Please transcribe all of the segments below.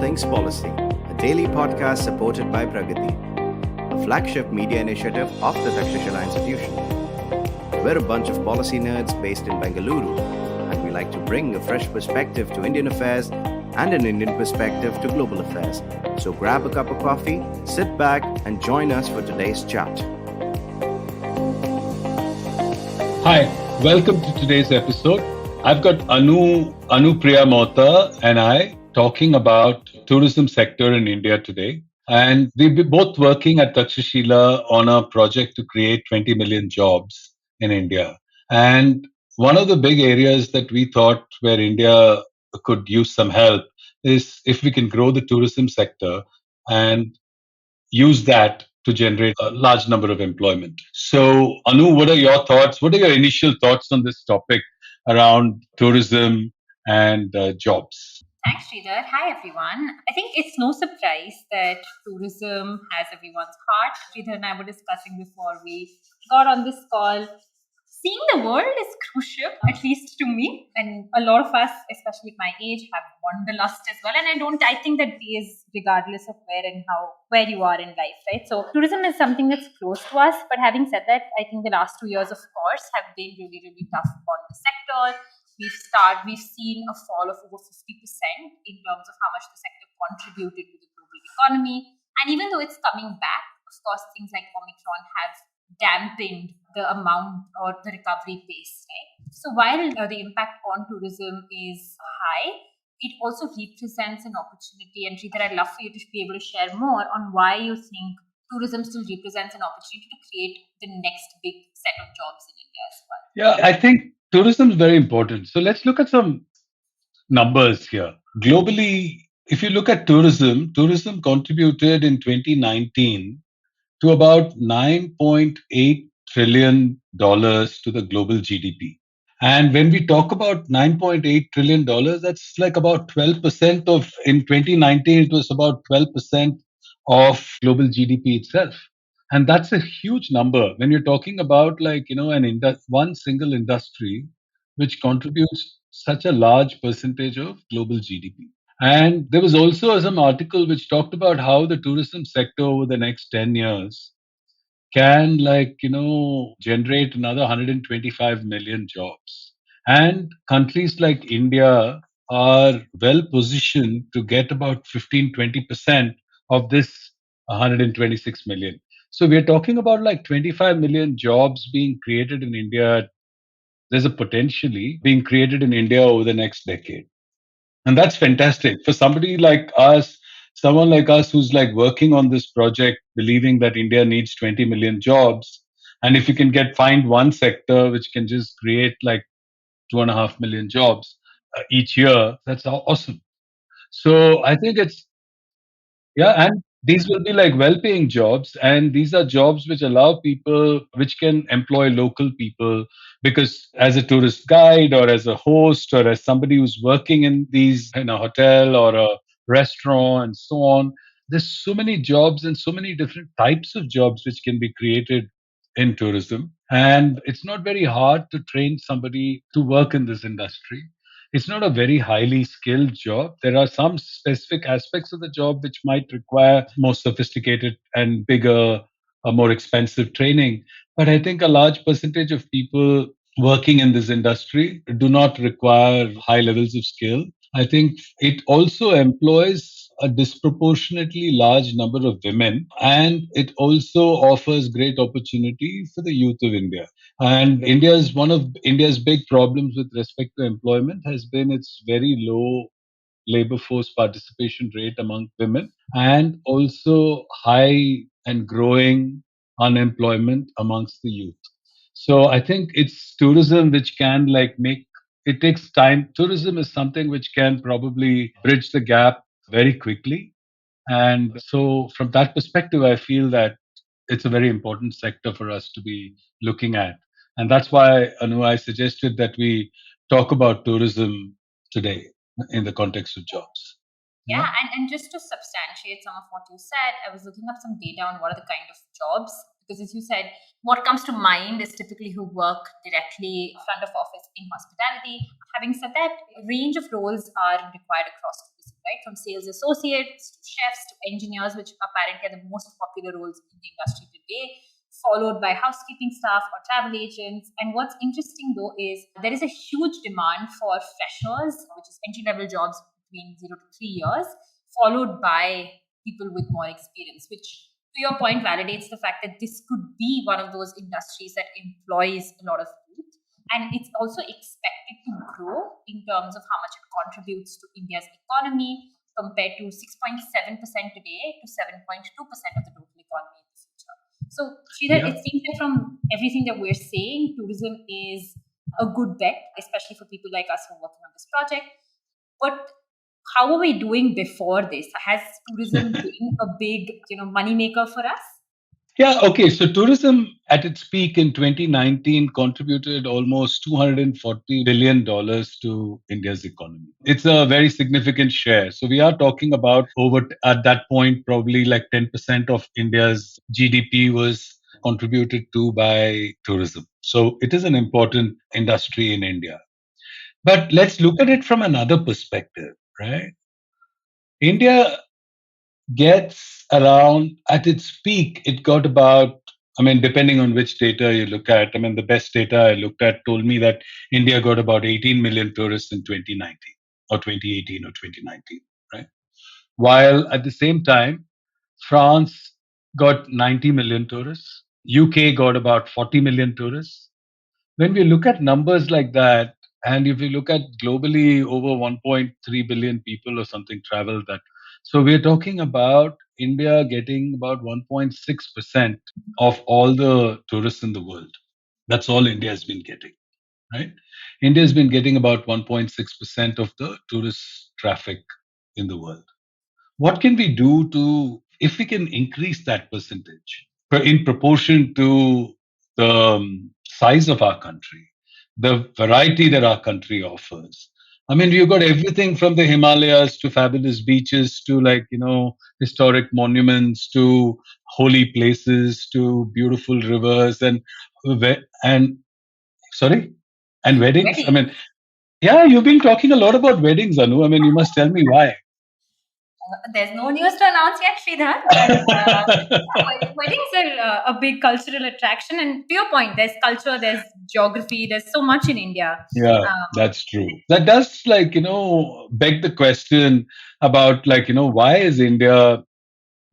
Things Policy, a daily podcast supported by Pragati, a flagship media initiative of the Takshashila Institution. We're a bunch of policy nerds based in Bengaluru, and we like to bring a fresh perspective to Indian affairs and an Indian perspective to global affairs. So grab a cup of coffee, sit back, and join us for today's chat. Hi, welcome to today's episode. I've got Anupriya Mohta and I talking about tourism sector in India today. And we've been both working at Takshashila on a project to create 20 million jobs in India. And one of the big areas that we thought where India could use some help is if we can grow the tourism sector and use that to generate a large number of employment. So, Anu, what are your thoughts? What are your initial thoughts on this topic around tourism and jobs? Thanks, Sridhar. Hi, everyone. I think it's no surprise that tourism has everyone's heart. Sridhar and I were discussing before we got on this call. Seeing the world is crucial, at least to me, and a lot of us, especially at my age, have wanderlust as well. And I think that is regardless of where you are in life, right? So tourism is something that's close to us. But having said that, I think the last 2 years, of course, have been really, really tough on the sector. We've seen a fall of over 50% in terms of how much the sector contributed to the global economy. And even though it's coming back, of course, things like Omicron have dampened the amount or the recovery pace, right? So while the impact on tourism is high, it also represents an opportunity. And Sridhar, I'd love for you to be able to share more on why you think tourism still represents an opportunity to create the next big set of jobs in India as well. Yeah, I think tourism is very important. So let's look at some numbers here. Globally, if you look at tourism contributed in 2019 to about $9.8 trillion to the global GDP. And when we talk about $9.8 trillion, that's like about 12% of, in 2019, it was about 12% of global GDP itself. And that's a huge number when you're talking about one single industry which contributes such a large percentage of global GDP. And there was also some article which talked about how the tourism sector over the next 10 years can generate another 125 million jobs. And countries like India are well positioned to get about 15-20% of this 126 million. So we're talking about like 25 million jobs being created in India. There's a potentially being created in India over the next decade. And that's fantastic for someone like us who's like working on this project, believing that India needs 20 million jobs. And if you can find one sector which can just create like 2.5 million jobs each year, that's awesome. So I think and these will be like well-paying jobs, and these are jobs which allow people, which can employ local people, because as a tourist guide or as a host or as somebody who's working in a hotel or a restaurant and so on, there's so many jobs and so many different types of jobs which can be created in tourism. And it's not very hard to train somebody to work in this industry. It's not a very highly skilled job. There are some specific aspects of the job which might require more sophisticated and bigger, more expensive training. But I think a large percentage of people working in this industry do not require high levels of skill. I think it also employs a disproportionately large number of women, and it also offers great opportunity for the youth of India. And one of India's big problems with respect to employment has been its very low labor force participation rate among women, and also high and growing unemployment amongst the youth. So I think it's tourism which can it takes time. Tourism is something which can probably bridge the gap very quickly. And so from that perspective, I feel that it's a very important sector for us to be looking at. And that's why, Anu, I suggested that we talk about tourism today in the context of jobs. Yeah, and just to substantiate some of what you said, I was looking up some data on what are the kind of jobs. Because as you said, what comes to mind is typically who work directly front of office in hospitality. Having said that, a range of roles are required across tourism, right? From sales associates to chefs to engineers, which apparently are the most popular roles in the industry today, followed by housekeeping staff or travel agents. And what's interesting though is there is a huge demand for freshers, which is entry level jobs between 0 to 3 years, followed by people with more experience, which to your point validates the fact that this could be one of those industries that employs a lot of youth. And it's also expected to grow in terms of how much it contributes to India's economy, compared to 6.7% today to 7.2% of the total economy in the future. So, Sridhar, Yeah. it seems that from everything that we're saying, tourism is a good bet, especially for people like us who are working on this project. But how are we doing before this? Has tourism been a big, moneymaker for us? Yeah, okay. So tourism at its peak in 2019 contributed almost $240 billion to India's economy. It's a very significant share. So we are talking about over at that point, probably like 10% of India's GDP was contributed to by tourism. So it is an important industry in India. But let's look at it from another perspective, right? India gets around at its peak, it got about, I mean, depending on which data you look at, I mean, the best data I looked at told me that India got about 18 million tourists in 2019 or 2018 or 2019, right? While at the same time, France got 90 million tourists, UK got about 40 million tourists. When we look at numbers like that, and if we look at globally, over 1.3 billion people or something travel that. So we're talking about India getting about 1.6% of all the tourists in the world. That's all India has been getting, right? India has been getting about 1.6% of the tourist traffic in the world. What can we do to, if we can increase that percentage in proportion to the size of our country, the variety that our country offers? I mean, we've got everything from the Himalayas to fabulous beaches to, like, historic monuments to holy places to beautiful rivers and sorry, and weddings. I mean, Weddings. yeah, you've been talking a lot about weddings, Anu. I mean, you must tell me why. There's no news to announce yet, Sridhar, but weddings are a big cultural attraction. And to your point, there's culture, there's geography, there's so much in India. Yeah, Um, that's true. That does, like, beg the question about, like, why is India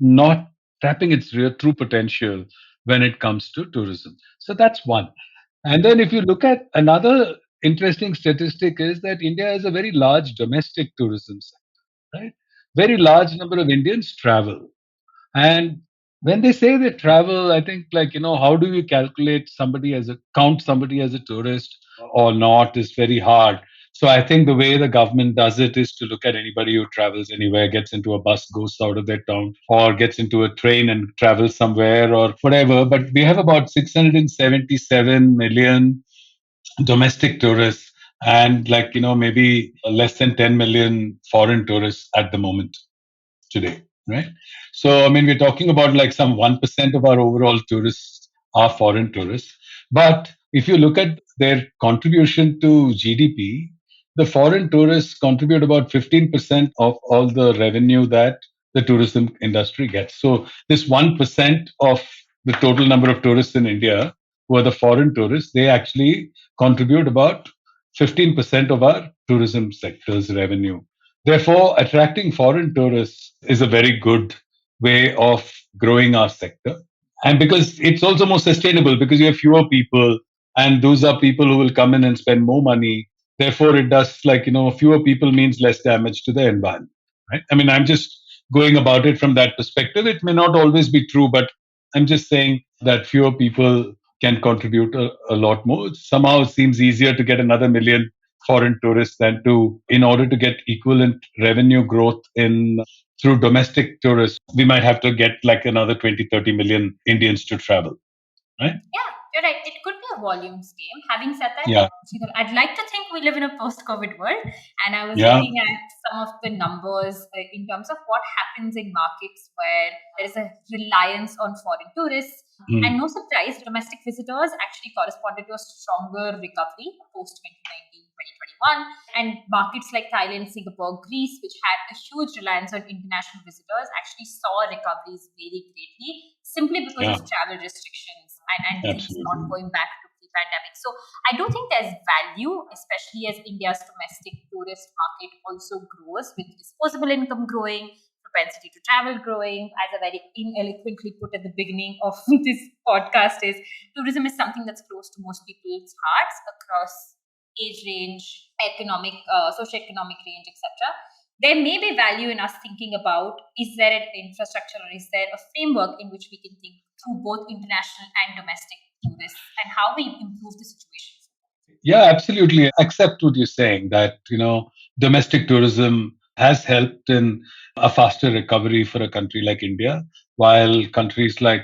not tapping its real true potential when it comes to tourism? So that's one. And then if you look at another interesting statistic is that India has a very large domestic tourism sector, right? Very large number of Indians travel. And when they say they travel, I think, like, how do you calculate count somebody as a tourist or not is very hard. So I think the way the government does it is to look at anybody who travels anywhere, gets into a bus, goes out of their town, or gets into a train and travels somewhere or whatever. But we have about 677 million domestic tourists and, like, maybe less than 10 million foreign tourists at the moment today, right? So, I mean, we're talking about like some 1% of our overall tourists are foreign tourists. But if you look at their contribution to GDP, the foreign tourists contribute about 15% of all the revenue that the tourism industry gets. So, this 1% of the total number of tourists in India who are the foreign tourists, they actually contribute about 15% of our tourism sector's revenue. Therefore, attracting foreign tourists is a very good way of growing our sector. And because it's also more sustainable, because you have fewer people, and those are people who will come in and spend more money. Therefore, it does, like, fewer people means less damage to the environment, right? I mean, I'm just going about it from that perspective. It may not always be true, but I'm just saying that fewer people can contribute a lot more. Somehow it seems easier to get another million foreign tourists than to, in order to get equivalent revenue growth in through domestic tourists, we might have to get like another 20, 30 million Indians to travel, right? Yeah, you're right. It could be a volumes game. Having said that, Yeah, Sridhar, I'd like to think we live in a post-COVID world, and I was yeah. looking at some of the numbers in terms of what happens in markets where there is a reliance on foreign tourists. And Mm. no surprise, domestic visitors actually corresponded to a stronger recovery post 2019, 2021. And markets like Thailand, Singapore, Greece, which had a huge reliance on international visitors, actually saw recoveries very greatly simply because Yeah, of travel restrictions and things not absolutely. going back to pre-pandemic. So I do think there's value, especially as India's domestic tourist market also grows with disposable income growing, propensity to travel growing. As I very ineloquently put at the beginning of this podcast, is tourism is something that's close to most people's hearts across age range, economic, socioeconomic range, etc. There may be value in us thinking about, is there an infrastructure or is there a framework in which we can think through both international and domestic tourists and how we improve the situation. Yeah, absolutely. Accept what you're saying that, domestic tourism has helped in a faster recovery for a country like India, while countries like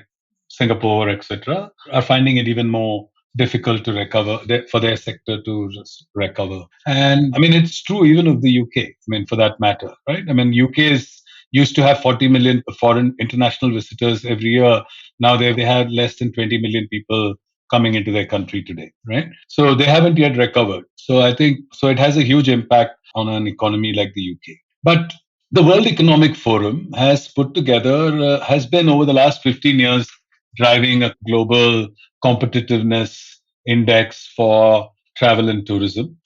Singapore, etc., are finding it even more difficult to recover, for their sector to just recover. And I mean, it's true even of the UK, I mean, for that matter, right? I mean, UK is used to have 40 million foreign international visitors every year. Now they have less than 20 million people coming into their country today, right? So they haven't yet recovered. So I think so it has a huge impact on an economy like the UK. But the World Economic Forum has put together, has been over the last 15 years driving a global competitiveness index for travel and tourism.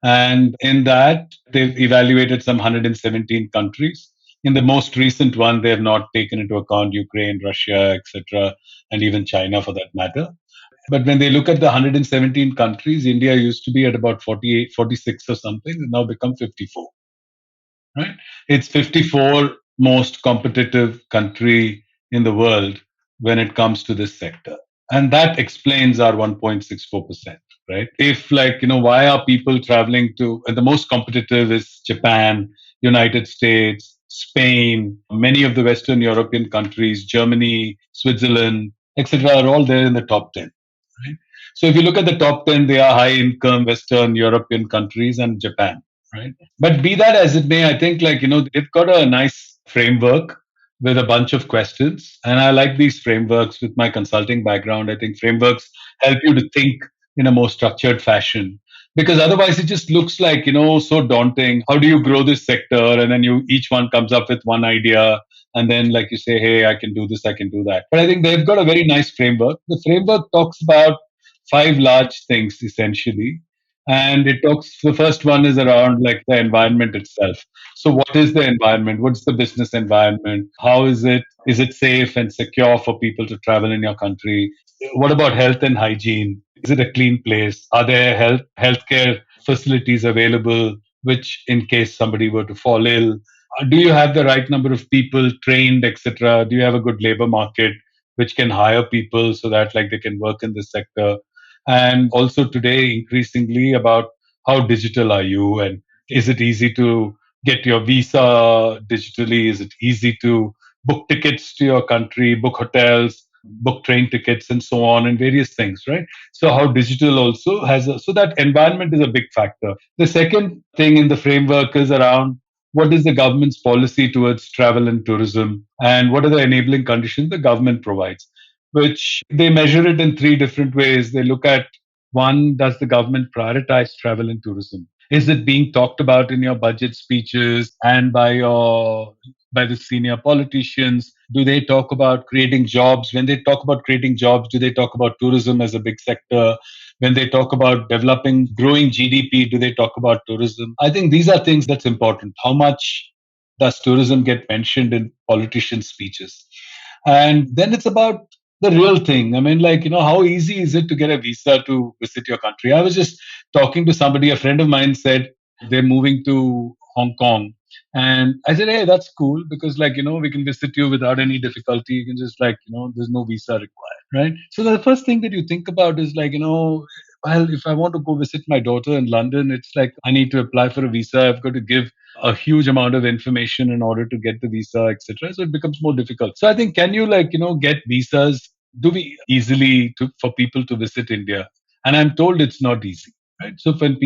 And in that, they've evaluated some 117 countries. In the most recent one, they have not taken into account Ukraine, Russia, etc., and even China for that matter. But when they look at the 117 countries, India used to be at about 48, 46 or something, and now become 54. Right? It's 54 most competitive country in the world when it comes to this sector. And that explains our 1.64%, right? If why are people traveling to, and the most competitive is Japan, United States, Spain, many of the Western European countries, Germany, Switzerland, etc., are all there in the top 10. Right? So if you look at the top 10, they are high income Western European countries and Japan, right? But be that as it may, I think they've got a nice framework with a bunch of questions. And I like these frameworks with my consulting background. I think frameworks help you to think in a more structured fashion. Because otherwise it just looks like, so daunting. How do you grow this sector? And then each one comes up with one idea. And then like you say, hey, I can do this, I can do that. But I think they've got a very nice framework. The framework talks about five large things essentially. And it talks, the first one is around like the environment itself. So what is the environment? What's the business environment? How is it? Is it safe and secure for people to travel in your country? What about health and hygiene? Is it a clean place? Are there healthcare facilities available, which in case somebody were to fall ill? Do you have the right number of people trained, etc.? Do you have a good labor market which can hire people so that like they can work in this sector? And also today increasingly about how digital are you, and is it easy to get your visa digitally? Is it easy to book tickets to your country, book hotels, book train tickets, and so on, and various things, right? So how digital also so that environment is a big factor. The second thing in the framework is around what is the government's policy towards travel and tourism, and what are the enabling conditions the government provides, which they measure it in three different ways. They look at, one, does the government prioritize travel and tourism? Is it being talked about in your budget speeches and by the senior politicians? Do they talk about creating jobs? When they talk about creating jobs, do they talk about tourism as a big sector? When they talk about developing, growing GDP, do they talk about tourism? I think these are things that's important. How much does tourism get mentioned in politicians' speeches? And then it's about the real thing. I mean, how easy is it to get a visa to visit your country? I was just talking to somebody, a friend of mine said they're moving to Hong Kong. And I said, hey, that's cool because, we can visit you without any difficulty. You can just, there's no visa required, right? So the first thing that you think about is, well, if I want to go visit my daughter in London, it's like I need to apply for a visa. I've got to give a huge amount of information in order to get the visa, etc. So it becomes more difficult. So I think, can you get visas? Do we easily for people to visit India? And I'm told it's not easy, right? So when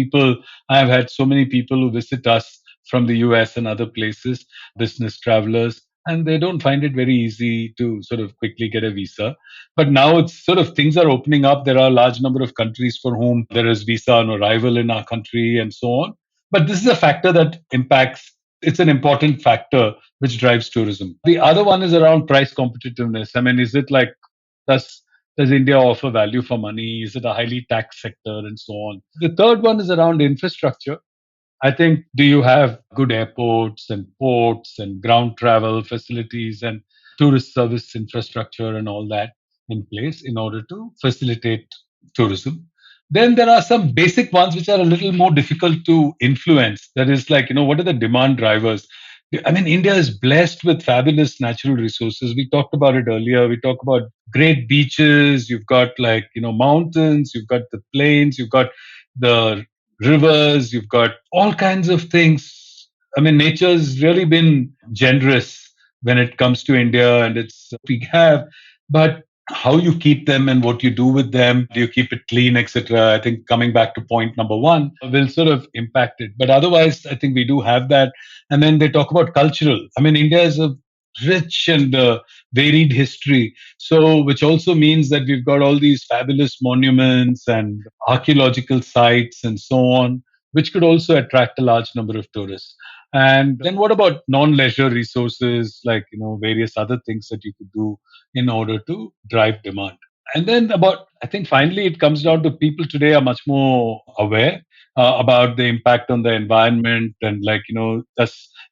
I've had so many people who visit us from the US and other places, business travelers, and they don't find it very easy to sort of quickly get a visa. But now it's sort of things are opening up. There are a large number of countries for whom there is visa on arrival in our country and so on. But this is a factor that impacts, it's an important factor which drives tourism. The other one is around price competitiveness. I mean, is it like, does does India offer value for money? Is it a highly taxed sector and so on? The third one is around infrastructure. I think, do you have good airports and ports and ground travel facilities and tourist service infrastructure and all that in place in order to facilitate tourism? Then there are some basic ones which are a little more difficult to influence. That is like, what are the demand drivers? I mean, India is blessed with fabulous natural resources. We talked about it earlier. We talk about great beaches. You've got like, mountains, you've got the plains, you've got the rivers, you've got all kinds of things. I mean, nature's really been generous when it comes to India, and it's we have, but how you keep them and what you do with them, do you keep it clean, etc. I think coming back to point number one will sort of impact it. But otherwise, I think we do have that. And then they talk about cultural. I mean, India is a rich and varied history. So, which also means that we've got all these fabulous monuments and archaeological sites and so on, which could also attract a large number of tourists. And then what about non-leisure resources like, various other things that you could do in order to drive demand? And then I think finally it comes down to people today are much more aware about the impact on the environment and like,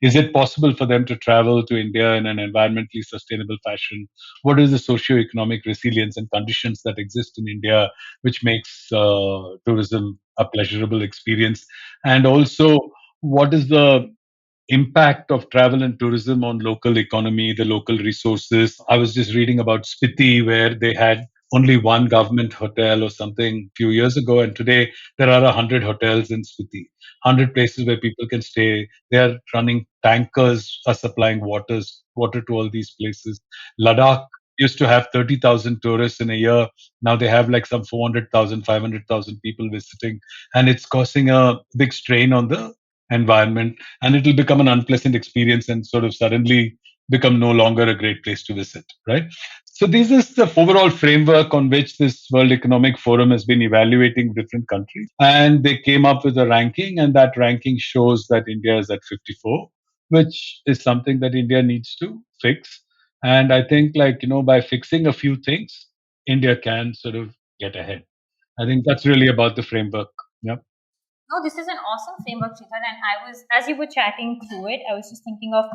is it possible for them to travel to India in an environmentally sustainable fashion? What is the socio-economic resilience and conditions that exist in India, which makes tourism a pleasurable experience? And also, what is the impact of travel and tourism on local economy, the local resources? I was just reading about Spiti, where they had only one government hotel or something a few years ago, and today there are 100 hotels in Spiti, 100 places where people can stay. They are running tankers, are supplying water to all these places. Ladakh used to have 30,000 tourists in a year. Now they have like some 400,000, 500,000 people visiting, and it's causing a big strain on the environment, and it'll become an unpleasant experience and sort of suddenly become no longer a great place to visit, right? So this is the overall framework on which this World Economic Forum has been evaluating different countries, and they came up with a ranking, and that ranking shows that India is at 54, which is something that India needs to fix. And I think, like, by fixing a few things, India can sort of get ahead. I think that's really about the framework. Yeah. No, this is an awesome framework, Sridhar. And as you were chatting through it, I was just thinking of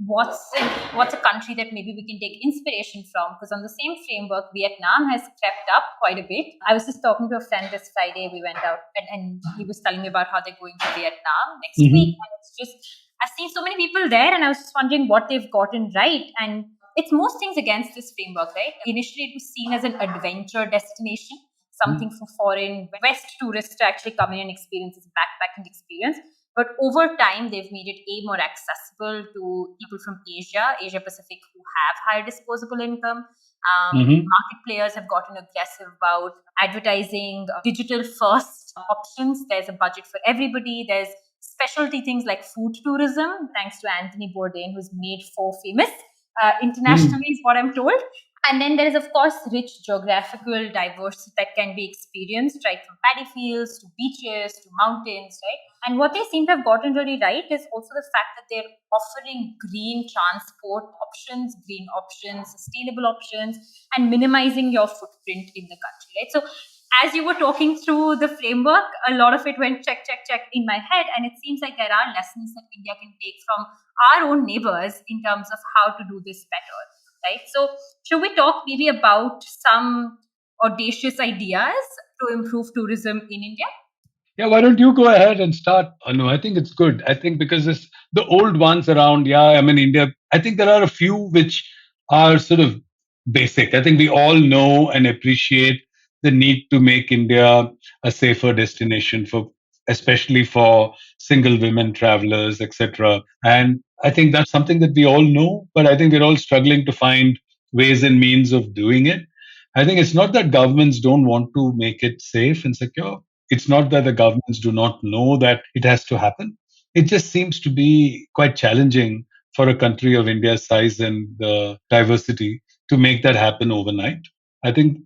what's a country that maybe we can take inspiration from, because on the same framework, Vietnam has crept up quite a bit. I was just talking to a friend this Friday. We went out and he was telling me about how they're going to Vietnam next week. And it's just, I've seen so many people there, and I was just wondering what they've gotten right. And it's most things against this framework, right? Initially, it was seen as an adventure destination, something for foreign West tourists to actually come in and experience this backpacking experience. But over time, they've made it more accessible to people from Asia Pacific, who have higher disposable income. Market players have gotten aggressive about advertising digital first options. There's a budget for everybody. There's specialty things like food tourism, thanks to Anthony Bourdain, who's made Pho famous internationally, is what I'm told. And then there is, of course, rich geographical diversity that can be experienced, right, from paddy fields to beaches to mountains, right? And what they seem to have gotten really right is also the fact that they're offering green transport options, sustainable options, and minimizing your footprint in the country, right? So as you were talking through the framework, a lot of it went check, check, check in my head. And it seems like there are lessons that India can take from our own neighbors in terms of how to do this better. Right. So should we talk maybe about some audacious ideas to improve tourism in India? Yeah, why don't you go ahead and start? No, I think it's good. I think because it's the old ones around, India, I think there are a few which are sort of basic. I think we all know and appreciate the need to make India a safer destination for, especially for single women travelers, etc. And I think that's something that we all know, but I think we're all struggling to find ways and means of doing it. I think it's not that governments don't want to make it safe and secure. It's not that the governments do not know that it has to happen. It just seems to be quite challenging for a country of India's size and the diversity to make that happen overnight. I think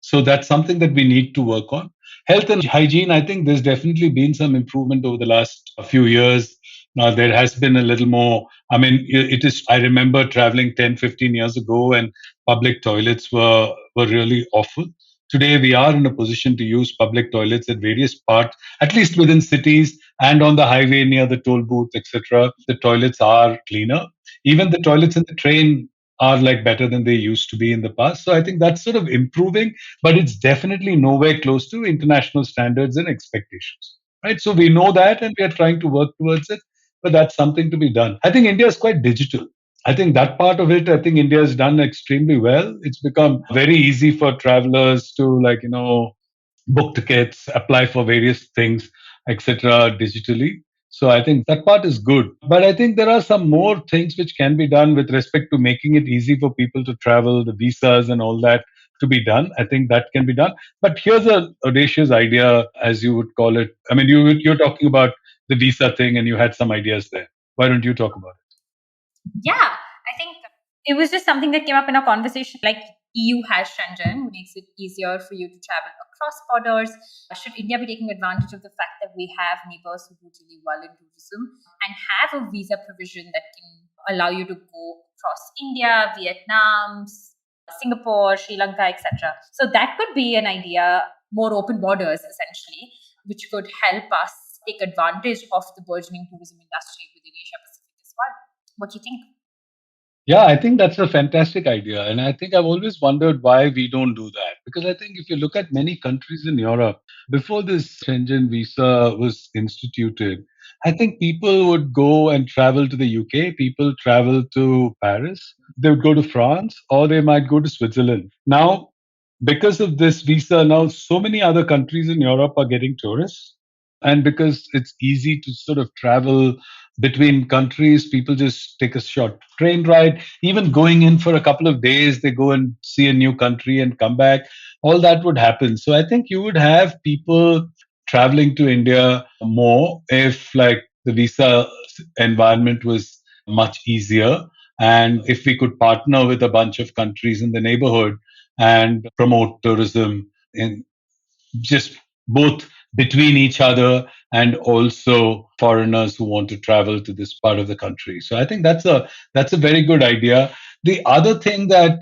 so. That's something that we need to work on. Health and hygiene, I think there's definitely been some improvement over the last few years. There has been a little more. I mean, it is. I remember traveling 10, 15 years ago, and public toilets were really awful. Today, we are in a position to use public toilets at various parts, at least within cities and on the highway near the toll booth, etc. The toilets are cleaner. Even the toilets in the train are like better than they used to be in the past. So I think that's sort of improving, but it's definitely nowhere close to international standards and expectations. Right. So we know that and we are trying to work towards it, but that's something to be done. I think India is quite digital. I think that part of it, I think India has done extremely well. It's become very easy for travelers to book tickets, apply for various things, etc. digitally. So I think that part is good. But I think there are some more things which can be done with respect to making it easy for people to travel, the visas and all that to be done. I think that can be done. But here's a audacious idea, as you would call it. I mean, you're talking about the visa thing, and you had some ideas there. Why don't you talk about it? Yeah, I think it was just something that came up in a conversation. Like EU has Shenzhen, makes it easier for you to travel across borders. Should India be taking advantage of the fact that we have neighbors who do really well in tourism and have a visa provision that can allow you to go across India, Vietnam, Singapore, Sri Lanka, etc. So that could be an idea, more open borders essentially, which could help us take advantage of the burgeoning tourism industry within Asia Pacific as well. What do you think? Yeah, I think that's a fantastic idea. And I think I've always wondered why we don't do that. Because I think if you look at many countries in Europe, before this Schengen visa was instituted, I think people would go and travel to the UK, people travel to Paris, they would go to France, or they might go to Switzerland. Now, because of this visa, now so many other countries in Europe are getting tourists. And because it's easy to sort of travel between countries, people just take a short train ride. Even going in for a couple of days, they go and see a new country and come back. All that would happen. So I think you would have people traveling to India more if, like, the visa environment was much easier. And if we could partner with a bunch of countries in the neighborhood and promote tourism in just both between each other and also foreigners who want to travel to this part of the country. So I think that's a very good idea. The other thing that,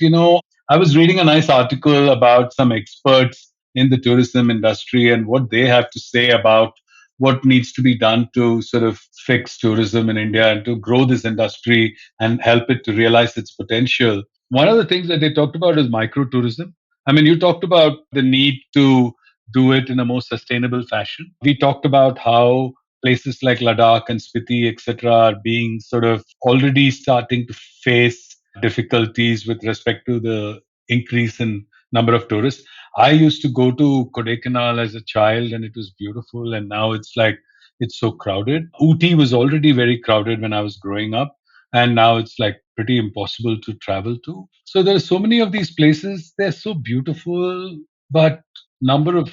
I was reading a nice article about some experts in the tourism industry and what they have to say about what needs to be done to sort of fix tourism in India and to grow this industry and help it to realize its potential. One of the things that they talked about is micro tourism. I mean, you talked about the need to do it in a more sustainable fashion. We talked about how places like Ladakh and Spiti, etc., are being sort of already starting to face difficulties with respect to the increase in number of tourists. I used to go to Kodaikanal as a child and it was beautiful, and now it's like it's so crowded. Ooty was already very crowded when I was growing up, and now it's like pretty impossible to travel to. So there are so many of these places, they're so beautiful, but number of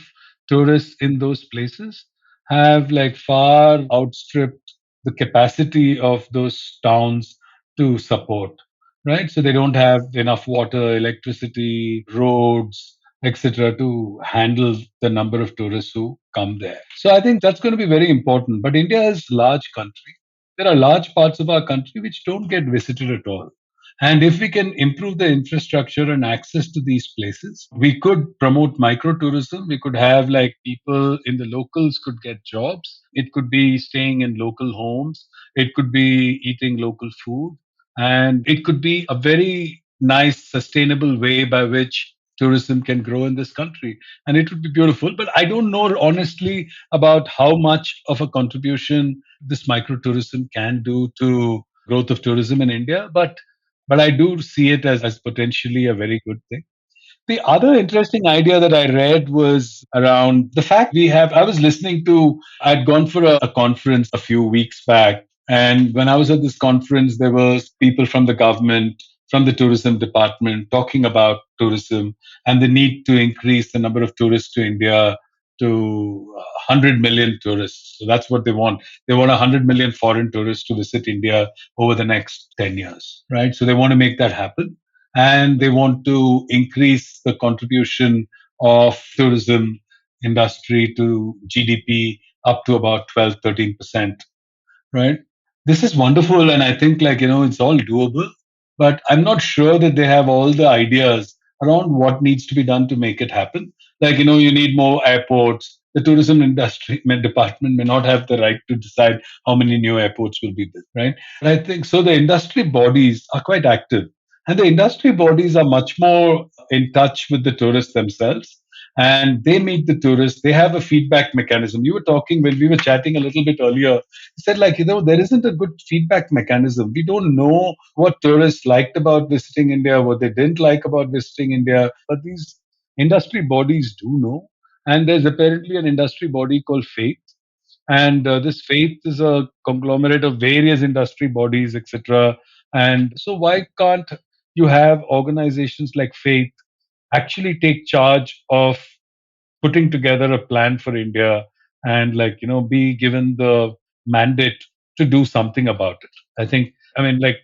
tourists in those places have like far outstripped the capacity of those towns to support, right? So they don't have enough water, electricity, roads, etc., to handle the number of tourists who come there. So I think that's going to be very important. But India is a large country. There are large parts of our country which don't get visited at all. And if we can improve the infrastructure and access to these places, we could promote micro tourism. We could have like people in the locals could get jobs. It could be staying in local homes. It could be eating local food. And it could be a very nice, sustainable way by which tourism can grow in this country. And it would be beautiful. But I don't know honestly about how much of a contribution this micro tourism can do to growth of tourism in India. But I do see it as potentially a very good thing. The other interesting idea that I read was around the fact I was listening to, I'd gone for a conference a few weeks back. And when I was at this conference, there was people from the government, from the tourism department talking about tourism and the need to increase the number of tourists to India to 100 million tourists. So that's what they want. They want 100 million foreign tourists to visit India over the next 10 years, right? So they want to make that happen. And they want to increase the contribution of tourism industry to GDP up to about 12, 13%, right? This is wonderful. And I think, it's all doable. But I'm not sure that they have all the ideas around what needs to be done to make it happen. You need more airports. The tourism industry department may not have the right to decide how many new airports will be built, right? But I think so. The industry bodies are quite active, and the industry bodies are much more in touch with the tourists themselves. And they meet the tourists. They have a feedback mechanism. You were talking when we were chatting a little bit earlier. He said, there isn't a good feedback mechanism. We don't know what tourists liked about visiting India, what they didn't like about visiting India. But these industry bodies do know. And there's apparently an industry body called Faith. And this Faith is a conglomerate of various industry bodies, etc. And so, why can't you have organizations like Faith actually take charge of putting together a plan for India and be given the mandate to do something about it?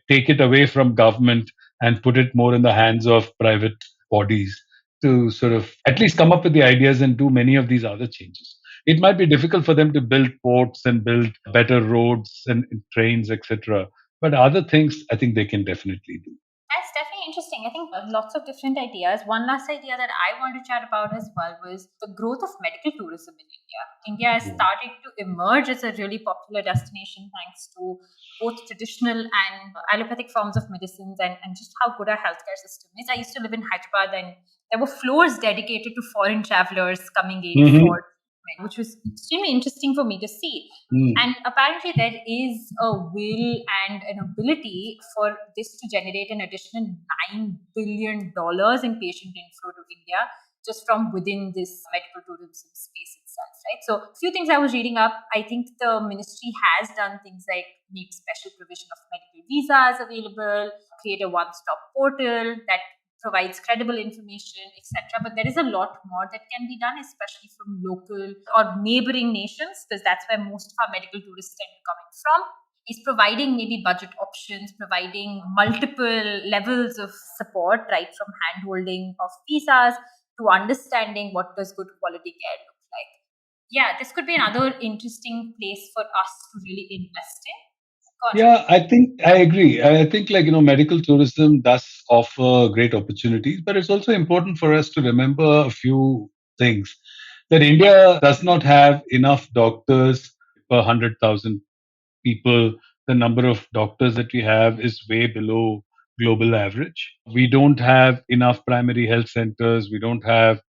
Take it away from government and put it more in the hands of private bodies to sort of at least come up with the ideas and do many of these other changes. It might be difficult for them to build ports and build better roads and trains, etc. But other things, I think they can definitely do. That's definitely interesting. I think lots of different ideas. One last idea that I wanted to chat about as well was the growth of medical tourism in India. India has started to emerge as a really popular destination thanks to both traditional and allopathic forms of medicines and just how good our healthcare system is. I used to live in Hyderabad and there were floors dedicated to foreign travelers coming in for treatment, which was extremely interesting for me to see. And apparently, there is a will and an ability for this to generate an additional $9 billion in patient inflow to India just from within this medical tourism space itself, right? So, a few things I was reading up. I think the ministry has done things like make special provision of medical visas available, create a one-stop portal that provides credible information, etc. But there is a lot more that can be done, especially from local or neighboring nations, because that's where most of our medical tourists tend to coming from. Is providing maybe budget options, providing multiple levels of support, right from hand-holding of visas to understanding what does good quality care look like. Yeah, this could be another interesting place for us to really invest in. Yeah, I think I agree. I think medical tourism does offer great opportunities, but it's also important for us to remember a few things. That India does not have enough doctors per 100,000 people. The number of doctors that we have is way below global average. We don't have enough primary health centers. We don't have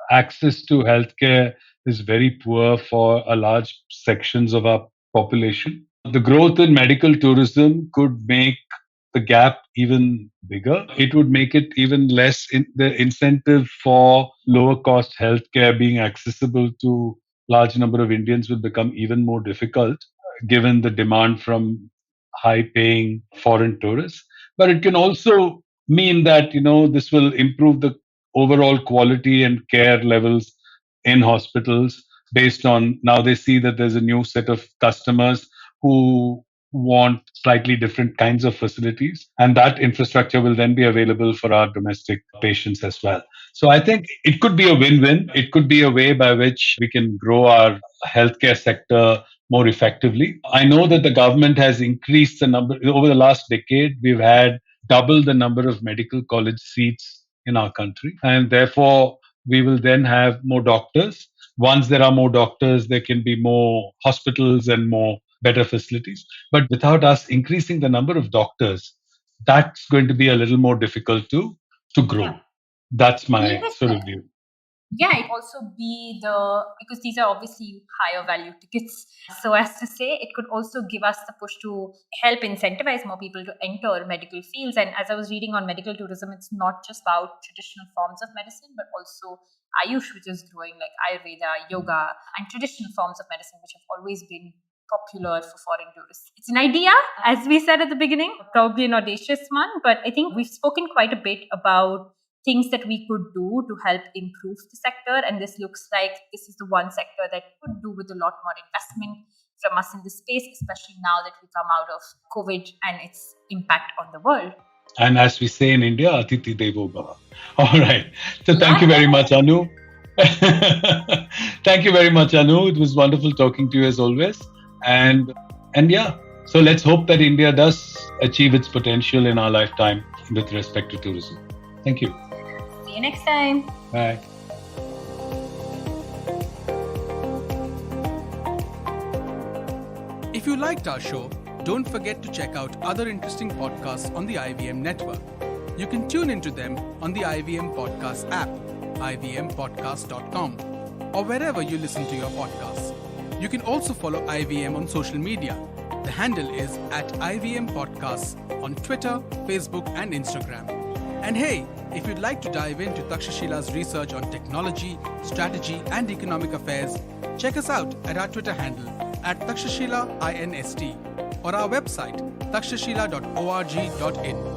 access to healthcare is very poor for a large sections of our population. The growth in medical tourism could make the gap even bigger. It would make it even less the incentive for lower cost healthcare being accessible to large number of Indians will become even more difficult given the demand from high paying foreign tourists. But it can also mean that this will improve the overall quality and care levels in hospitals based on now they see that there's a new set of customers who want slightly different kinds of facilities, and that infrastructure will then be available for our domestic patients as well. So I think it could be a win-win. It could be a way by which we can grow our healthcare sector more effectively. I know that the government has increased the number over the last decade. We've had double the number of medical college seats in our country, and therefore we will then have more doctors. Once there are more doctors, there can be more hospitals and more better facilities. But without us increasing the number of doctors, that's going to be a little more difficult to grow. Yeah. That's my sort of view. Yeah, it also be because these are obviously higher value tickets. So as to say, it could also give us the push to help incentivize more people to enter medical fields. And as I was reading on medical tourism, it's not just about traditional forms of medicine, but also Ayush, which is growing, like Ayurveda, yoga, and traditional forms of medicine, which have always been popular for foreign tourists. It's an idea, as we said at the beginning, probably an audacious one, but I think we've spoken quite a bit about things that we could do to help improve the sector. And this looks like this is the one sector that could do with a lot more investment from us in this space, especially now that we come out of COVID and its impact on the world. And as we say in India, Atiti Devo Bhava. All right. So thank you very much, Anu. Thank you very much, Anu. It was wonderful talking to you as always. And yeah, so let's hope that India does achieve its potential in our lifetime with respect to tourism. Thank you. See you next time. Bye. If you liked our show, don't forget to check out other interesting podcasts on the IVM network. You can tune into them on the IVM Podcast app, ivmpodcast.com, or wherever you listen to your podcasts. You can also follow IVM on social media. The handle is @IVM Podcasts on Twitter, Facebook, and Instagram. And hey, if you'd like to dive into Takshashila's research on technology, strategy, and economic affairs, check us out at our Twitter handle @TakshashilaINST or our website takshashila.org.in.